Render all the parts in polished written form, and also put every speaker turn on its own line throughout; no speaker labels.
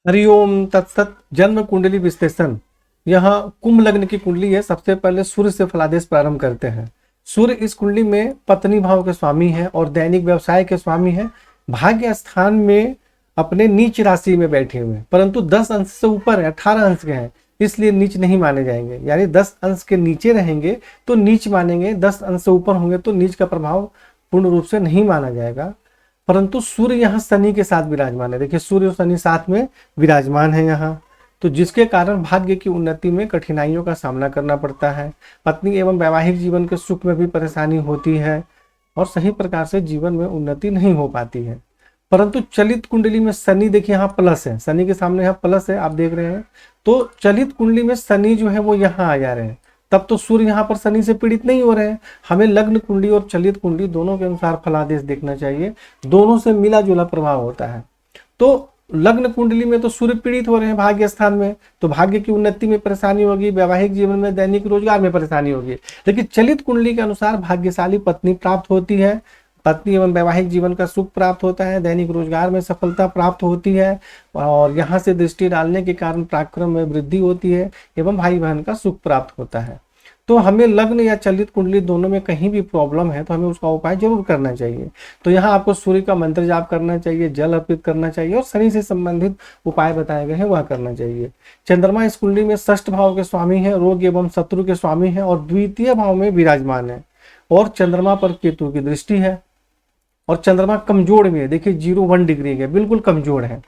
हरिओम तत्सत। जन्म कुंडली विश्लेषण। यह कुंभ लग्न की कुंडली है। सबसे पहले सूर्य से फलादेश प्रारंभ करते हैं। सूर्य इस कुंडली में पत्नी भाव के स्वामी है और दैनिक व्यवसाय के स्वामी है। भाग्य स्थान में अपने नीच राशि में बैठे हुए हैं, परंतु 10 अंश से ऊपर है, 18 अंश के हैं, इसलिए नीच नहीं माने जाएंगे। यानी 10 अंश के नीचे रहेंगे तो नीच मानेंगे, 10 अंश से ऊपर होंगे तो नीच का प्रभाव पूर्ण रूप से नहीं माना जाएगा। परंतु सूर्य यहाँ शनि के साथ विराजमान है। देखिए सूर्य और शनि साथ में विराजमान है यहाँ, तो जिसके कारण भाग्य की उन्नति में कठिनाइयों का सामना करना पड़ता है। पत्नी एवं वैवाहिक जीवन के सुख में भी परेशानी होती है और सही प्रकार से जीवन में उन्नति नहीं हो पाती है। परंतु चलित कुंडली में शनि, देखिए यहाँ प्लस है, शनि के सामने यहाँ प्लस है, आप देख रहे हैं। तो चलित कुंडली में शनि जो है वो यहाँ आ जा रहे हैं, तब तो सूर्य यहाँ पर शनि से पीड़ित नहीं हो रहे हैं। हमें लग्न कुंडली और चलित कुंडली दोनों के अनुसार फलादेश देखना चाहिए, दोनों से मिला जुला प्रभाव होता है। तो लग्न कुंडली में तो सूर्य पीड़ित हो रहे हैं भाग्य स्थान में, तो भाग्य की उन्नति में परेशानी होगी, वैवाहिक जीवन में, दैनिक रोजगार में परेशानी होगी। लेकिन चलित कुंडली के अनुसार भाग्यशाली पत्नी प्राप्त होती है, पत्नी एवं वैवाहिक जीवन का सुख प्राप्त होता है, दैनिक रोजगार में सफलता प्राप्त होती है और यहाँ से दृष्टि डालने के कारण पराक्रम में वृद्धि होती है एवं भाई बहन का सुख प्राप्त होता है। तो हमें लग्न या चलित कुंडली दोनों में कहीं भी प्रॉब्लम है तो हमें उसका उपाय जरूर करना चाहिए। तो यहाँ आपको सूर्य का मंत्र जाप करना चाहिए, जल अर्पित करना चाहिए और शनि से संबंधित उपाय बताए गए हैं वह करना चाहिए। चंद्रमा इस कुंडली में षष्ठ भाव के स्वामी है, रोग एवं शत्रु के स्वामी है और द्वितीय भाव में विराजमान है और चंद्रमा पर केतु की दृष्टि है और चंद्रमा कमजोर में है। देखिए 0-1 डिग्री के बिल्कुल कमजोर है।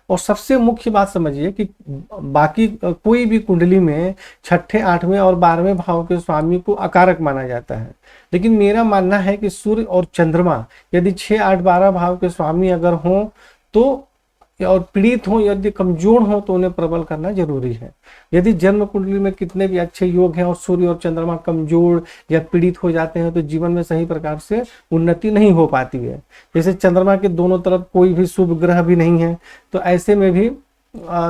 और सबसे मुख्य बात समझिए कि बाकी कोई भी कुंडली में छठे, 8वें और 12वें भाव के स्वामी को अकारक माना जाता है, लेकिन मेरा मानना है कि सूर्य और चंद्रमा यदि 6, 8, 12 भाव के स्वामी अगर हों तो और पीड़ित हों, यदि कमजोर हों तो उन्हें प्रबल करना जरूरी है। यदि जन्म कुंडली में कितने भी अच्छे योग हैं और सूर्य और चंद्रमा कमजोर या पीड़ित हो जाते हैं तो जीवन में सही प्रकार से उन्नति नहीं हो पाती है। जैसे चंद्रमा के दोनों तरफ कोई भी शुभ ग्रह भी नहीं है तो ऐसे में भी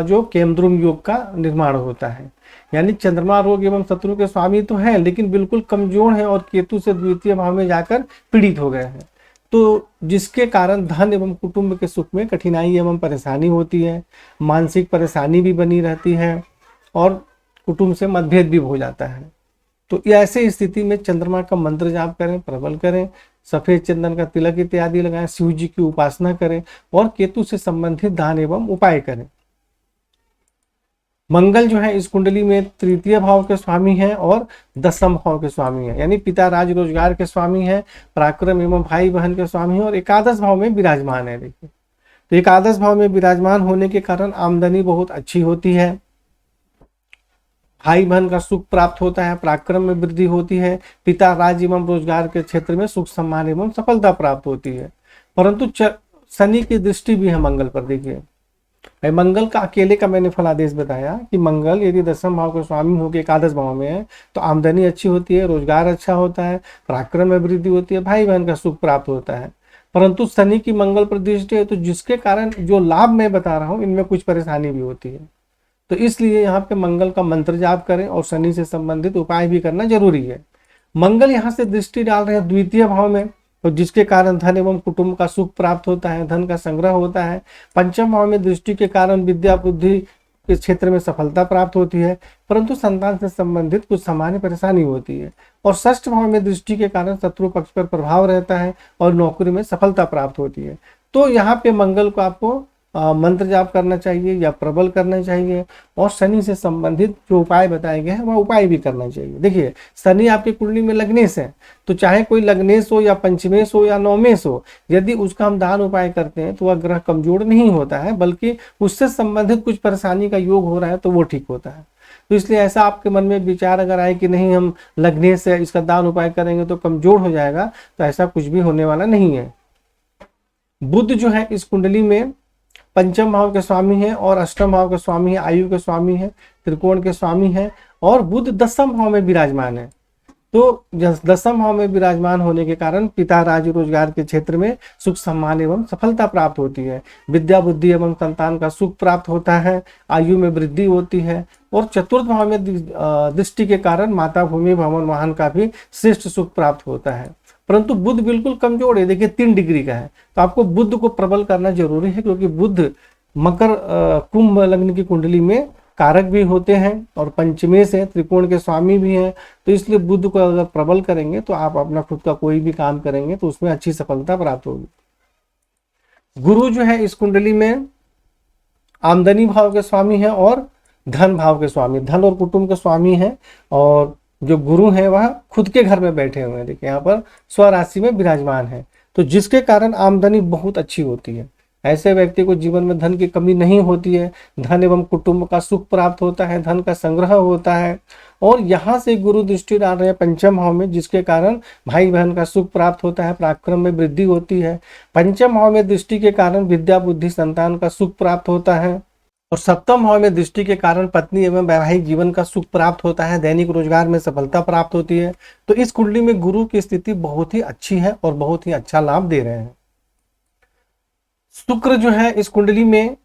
जो केमद्रुम योग का निर्माण होता है। यानी चंद्रमा रोग एवं शत्रु के स्वामी तो है लेकिन बिल्कुल कमजोर है और केतु से द्वितीय भाव में जाकर पीड़ित हो गए हैं, तो जिसके कारण धन एवं कुटुंब के सुख में कठिनाई एवं परेशानी होती है, मानसिक परेशानी भी बनी रहती है और कुटुंब से मतभेद भी हो जाता है। तो ऐसे स्थिति में चंद्रमा का मंत्र जाप करें, प्रबल करें, सफेद चंदन का तिलक इत्यादि लगाएं, शिव जी की उपासना करें और केतु से संबंधित दान एवं उपाय करें। मंगल जो है इस कुंडली में तृतीय भाव के स्वामी है और 10वें भाव के स्वामी है, यानी पिता राज रोजगार के स्वामी है, पराक्रम एवं भाई बहन के स्वामी है और एकादश भाव में विराजमान है। देखिए तो एकादश भाव में विराजमान होने के कारण आमदनी बहुत अच्छी होती है, भाई बहन का सुख प्राप्त होता है, पराक्रम में वृद्धि होती है, पिता राज एवं रोजगार के क्षेत्र में सुख सम्मान एवं सफलता प्राप्त होती है। परंतु शनि की दृष्टि भी है मंगल पर। देखिए मंगल का अकेले का मैंने फलादेश बताया कि मंगल यदि 10वें भाव के स्वामी होकर एकादश भाव में है तो आमदनी अच्छी होती है, रोजगार अच्छा होता है, पराक्रम में वृद्धि होती है, भाई बहन का सुख प्राप्त होता है। परंतु शनि की मंगल पर दृष्टि है तो जिसके कारण जो लाभ मैं बता रहा हूं इनमें कुछ परेशानी भी होती है। तो इसलिए यहाँ पे मंगल का मंत्र जाप करें और शनि से संबंधित उपाय भी करना जरूरी है। मंगल यहाँ से दृष्टि डाल रहे हैं द्वितीय भाव में, तो जिसके कारण धन एवं कुटुंब का सुख प्राप्त होता है, धन का संग्रह होता है। पंचम भाव में दृष्टि के कारण विद्या बुद्धि के क्षेत्र में सफलता प्राप्त होती है, परंतु संतान से संबंधित कुछ सामान्य परेशानी होती है। और षष्ठ भाव में दृष्टि के कारण शत्रु पक्ष पर प्रभाव रहता है और नौकरी में सफलता प्राप्त होती है। तो यहाँ पे मंगल को आपको मंत्र जाप करना चाहिए या प्रबल करना चाहिए और शनि से संबंधित जो उपाय बताए गए हैं वह उपाय भी करना चाहिए। देखिए शनि आपकी कुंडली में लग्नेश है, तो चाहे कोई लग्नेश हो या पंचमेश हो या नवमेश हो, यदि उसका हम दान उपाय करते हैं तो वह ग्रह कमजोर नहीं होता है, बल्कि उससे संबंधित कुछ परेशानी का योग हो रहा है तो वो ठीक होता है। तो इसलिए ऐसा आपके मन में विचार अगर आए कि नहीं हम लग्नेश है इसका दान उपाय करेंगे तो कमजोर हो जाएगा, तो ऐसा कुछ भी होने वाला नहीं है। बुध जो है इस कुंडली में पंचम भाव के स्वामी है और अष्टम भाव के स्वामी है, आयु के स्वामी है, त्रिकोण के स्वामी है और बुध 10वें भाव में विराजमान है। तो 10वें भाव में विराजमान होने के कारण पिता राज रोजगार के क्षेत्र में सुख सम्मान एवं सफलता प्राप्त होती है, विद्या बुद्धि एवं संतान का सुख प्राप्त होता है, आयु में वृद्धि होती है और चतुर्थ भाव में दृष्टि के कारण माता भूमि भवन वाहन का भी श्रेष्ठ सुख प्राप्त होता है। परंतु बुध बिल्कुल कमजोर है, देखिए 3 डिग्री का है, तो आपको बुध को प्रबल करना जरूरी है, क्योंकि बुध मकर कुंभ लग्न की कुंडली में कारक भी होते हैं और पंचमे से त्रिकोण के स्वामी भी हैं। तो इसलिए बुध को अगर प्रबल करेंगे तो आप अपना खुद का कोई भी काम करेंगे तो उसमें अच्छी सफलता प्राप्त होगी। गुरु जो है इस कुंडली में आमदनी भाव के स्वामी है और धन भाव के स्वामी, धन और कुटुंब के स्वामी है। और जो गुरु है वह खुद के घर में बैठे हुए हैं, देखिए यहाँ पर स्वराशि में विराजमान है, तो जिसके कारण आमदनी बहुत अच्छी होती है। ऐसे व्यक्ति को जीवन में धन की कमी नहीं होती है, धन एवं कुटुंब का सुख प्राप्त होता है, धन का संग्रह होता है। और यहाँ से गुरु दृष्टि डाल रहे हैं पंचम भाव में, जिसके कारण भाई बहन का सुख प्राप्त होता है, पराक्रम में वृद्धि होती है। पंचम भाव में दृष्टि के कारण विद्या बुद्धि संतान का सुख प्राप्त होता है। और सप्तम भाव में दृष्टि के कारण पत्नी एवं वैवाहिक जीवन का सुख प्राप्त होता है, दैनिक रोजगार में सफलता प्राप्त होती है। तो इस कुंडली में गुरु की स्थिति बहुत ही अच्छी है और बहुत ही अच्छा लाभ दे रहे हैं। शुक्र जो है इस कुंडली में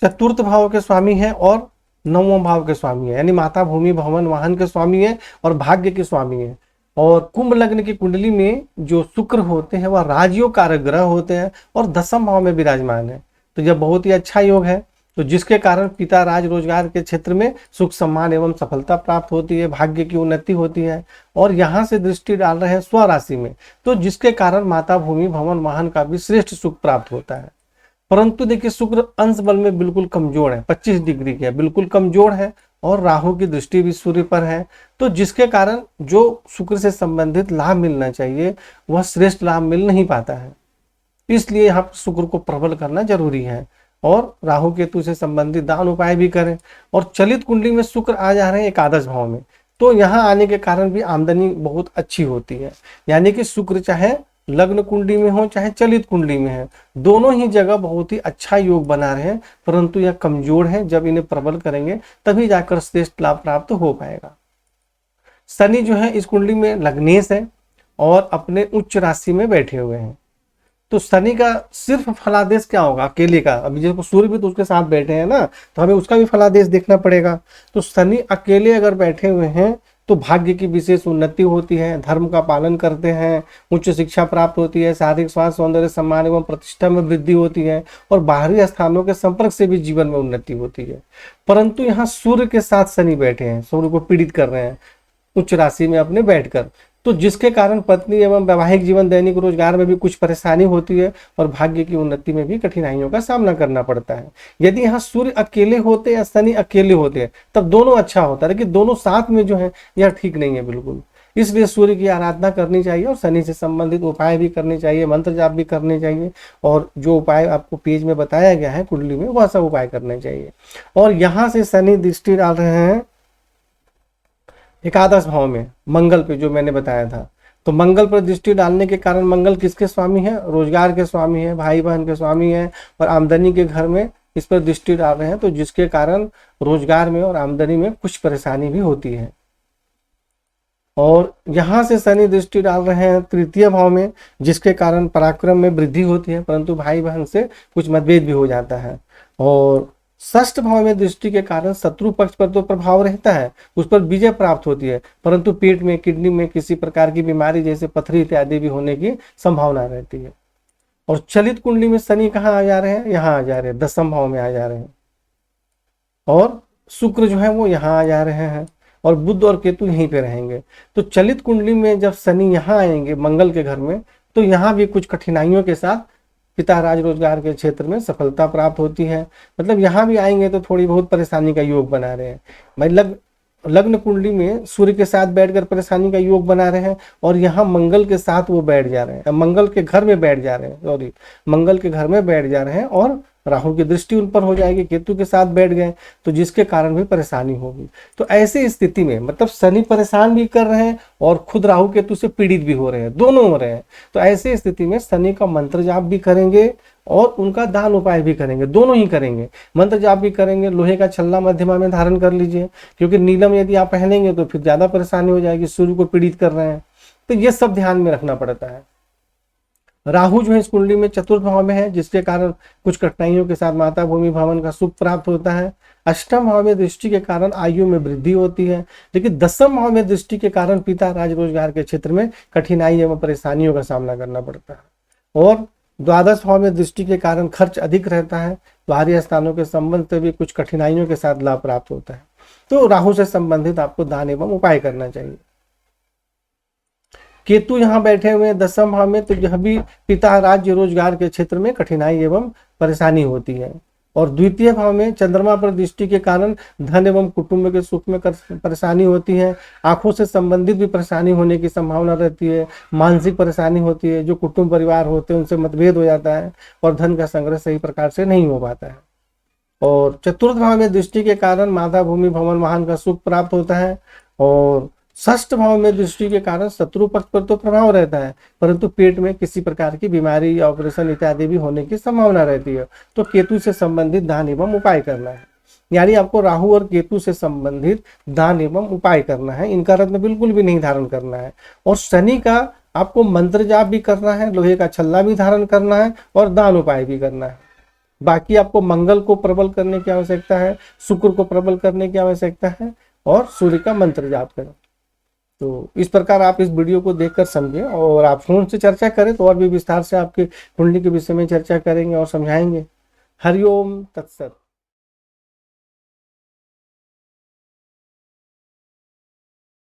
चतुर्थ भाव के स्वामी है और नवम भाव के स्वामी है, यानी माता भूमि भवन वाहन के स्वामी है और भाग्य के स्वामी है। और कुंभ लग्न की कुंडली में जो शुक्र होते हैं वह राजयोग कारक ग्रह होते हैं और दसम भाव में विराजमान है। तो यह बहुत ही अच्छा योग है, तो जिसके कारण पिता राज रोजगार के क्षेत्र में सुख सम्मान एवं सफलता प्राप्त होती है, भाग्य की उन्नति होती है। और यहाँ से दृष्टि डाल रहे हैं स्वराशि में, तो जिसके कारण माता भूमि भवन वाहन का भी श्रेष्ठ सुख प्राप्त होता है। परंतु देखिए शुक्र अंश बल में बिल्कुल कमजोर है, 25 डिग्री के बिल्कुल कमजोर है और राहु की दृष्टि भी सूर्य पर है। तो जिसके कारण जो शुक्र से संबंधित लाभ मिलना चाहिए वह श्रेष्ठ लाभ मिल नहीं पाता है, इसलिए यहाँ पर शुक्र को प्रबल करना जरूरी है। और राहु केतु से संबंधित दान उपाय भी करें। और चलित कुंडली में शुक्र आ जा रहे हैं एकादश भाव में, तो यहाँ आने के कारण भी आमदनी बहुत अच्छी होती है। यानी कि शुक्र चाहे लग्न कुंडली में हो चाहे चलित कुंडली में है, दोनों ही जगह बहुत ही अच्छा योग बना रहे हैं, परंतु यह कमजोर है। जब इन्हें प्रबल करेंगे तभी जाकर श्रेष्ठ लाभ प्राप्त हो पाएगा। शनि जो है इस कुंडली में लग्नेश है और अपने उच्च राशि में बैठे हुए हैं। तो शनि का सिर्फ फलादेश क्या होगा अकेले का, अभी जब सूर्य भी तो उसके साथ बैठे हैं ना, तो हमें उसका भी फलादेश देखना पड़ेगा। तो शनि अकेले अगर बैठे हुए हैं तो भाग्य की विशेष उन्नति होती है, धर्म का पालन करते हैं, उच्च शिक्षा प्राप्त होती है, शारीरिक स्वास्थ्य सौंदर्य सम्मान एवं प्रतिष्ठा में वृद्धि होती है और बाहरी स्थानों के संपर्क से भी जीवन में उन्नति होती है। परंतु यहाँ सूर्य के साथ शनि बैठे हैं, सूर्य को पीड़ित कर रहे हैं उच्च राशि में अपने बैठकर, तो जिसके कारण पत्नी एवं वैवाहिक जीवन दैनिक रोजगार में भी कुछ परेशानी होती है और भाग्य की उन्नति में भी कठिनाइयों का सामना करना पड़ता है। यदि यहाँ सूर्य अकेले होते या शनि अकेले होते तब दोनों अच्छा होता, लेकिन दोनों साथ में जो है यह ठीक नहीं है बिल्कुल। इसलिए सूर्य की आराधना करनी चाहिए और शनि से संबंधित उपाय भी करने चाहिए, मंत्र जाप भी करने चाहिए, और जो उपाय आपको पेज में बताया गया है कुंडली में वह सब उपाय करने चाहिए। और यहाँ से शनि दृष्टि डाल रहे हैं एकादश भाव में मंगल पे, जो मैंने बताया था। तो मंगल पर दृष्टि डालने के कारण मंगल किसके स्वामी है, रोजगार के स्वामी है, भाई बहन के स्वामी है और आमदनी के घर में इस पर दृष्टि डाल रहे हैं, तो जिसके कारण रोजगार में और आमदनी में कुछ परेशानी भी होती है। और यहाँ से शनि दृष्टि डाल रहे हैं तृतीय भाव में, जिसके कारण पराक्रम में वृद्धि होती है, परंतु भाई बहन से कुछ मतभेद भी हो जाता है। और षष्ठ भाव में दृष्टि के कारण शत्रु पक्ष पर तो प्रभाव रहता है, उस पर विजय प्राप्त होती है, परंतु पेट में किडनी में किसी प्रकार की बीमारी जैसे पथरी इत्यादि भी होने की संभावना रहती है। और चलित कुंडली में शनि कहाँ आ जा रहे हैं, यहाँ आ जा रहे हैं, दसम भाव में आ जा रहे हैं। और शुक्र जो है वो यहाँ आ जा रहे हैं और बुध और केतु यहीं पे रहेंगे। तो चलित कुंडली में जब शनि यहाँ आएंगे मंगल के घर में, तो यहाँ भी कुछ कठिनाइयों के साथ पिता राज रोजगार के क्षेत्र में सफलता प्राप्त होती है। मतलब यहाँ भी आएंगे तो थोड़ी बहुत परेशानी का योग बना रहे हैं। भाई लग्न कुंडली में सूर्य के साथ बैठकर परेशानी का योग बना रहे हैं और यहाँ मंगल के साथ वो बैठ जा रहे हैं, मंगल के घर में बैठ जा रहे हैं, सॉरी मंगल के घर में बैठ जा रहे हैं और राहु की दृष्टि उन पर हो जाएगी, केतु के साथ बैठ गए, तो जिसके कारण भी परेशानी होगी। तो ऐसी स्थिति में मतलब शनि परेशान भी कर रहे हैं और खुद राहु केतु से पीड़ित भी हो रहे हैं, दोनों हो रहे हैं। तो ऐसी स्थिति में शनि का मंत्र जाप भी करेंगे और उनका दान उपाय भी करेंगे, दोनों ही करेंगे। मंत्र जाप भी करेंगे, लोहे का छल्ला मध्यमा में धारण कर लीजिए, क्योंकि नीलम यदि आप पहनेंगे तो फिर ज्यादा परेशानी हो जाएगी, सूर्य को पीड़ित कर रहे हैं, तो ये सब ध्यान में रखना पड़ता है। राहु जो है इस कुंडली में चतुर्थ भाव में है, जिसके कारण कुछ कठिनाइयों के साथ माता भूमि भवन का सुख प्राप्त होता है। अष्टम भाव में दृष्टि के कारण आयु में वृद्धि होती है, लेकिन दसम भाव में दृष्टि के कारण पिता राज रोजगार के क्षेत्र में कठिनाई एवं परेशानियों का सामना करना पड़ता है। और द्वादश भाव में दृष्टि के कारण खर्च अधिक रहता है, बाहरी स्थानों के संबंध से भी कुछ कठिनाइयों के साथ लाभ प्राप्त होता है। तो राहु से संबंधित आपको दान एवं उपाय करना चाहिए। केतु यहाँ बैठे हुए हैं 10वें भाव में, तो यह भी पिता, राज्य, रोजगार के क्षेत्र में कठिनाई एवं परेशानी होती है। और द्वितीय भाव में चंद्रमा पर दृष्टि के कारण धन एवं कुटुंब के सुख में परेशानी होती है। आंखों से संबंधित भी परेशानी होने की संभावना रहती है। मानसिक परेशानी होती है, जो कुटुंब परिवार होते हैं उनसे मतभेद हो जाता है और धन का संग्रह सही प्रकार से नहीं हो पाता है। और चतुर्थ भाव में दृष्टि के कारण माता, भूमि, भवन, वाहन का सुख प्राप्त होता है। और षष्ठ भाव में दृष्टि के कारण शत्रु पक्ष पर तो प्रभाव रहता है, परंतु पेट में किसी प्रकार की बीमारी या ऑपरेशन इत्यादि भी होने की संभावना रहती है। तो केतु से संबंधित दान एवं उपाय करना है, यानी आपको राहु और केतु से संबंधित दान एवं उपाय करना है। इनका रत्न बिल्कुल भी नहीं धारण करना है। और शनि का आपको मंत्र जाप भी करना है, लोहे का छल्ला भी धारण करना है और दान उपाय भी करना है। बाकी आपको मंगल को प्रबल करने की आवश्यकता है, शुक्र को प्रबल करने की आवश्यकता है और सूर्य का मंत्र जाप करें। तो इस प्रकार आप इस वीडियो को देखकर समझें और आप फोन से चर्चा करें तो और भी विस्तार से आपके कुंडली के विषय में चर्चा करेंगे और समझाएंगे। हरिओम तत्सत।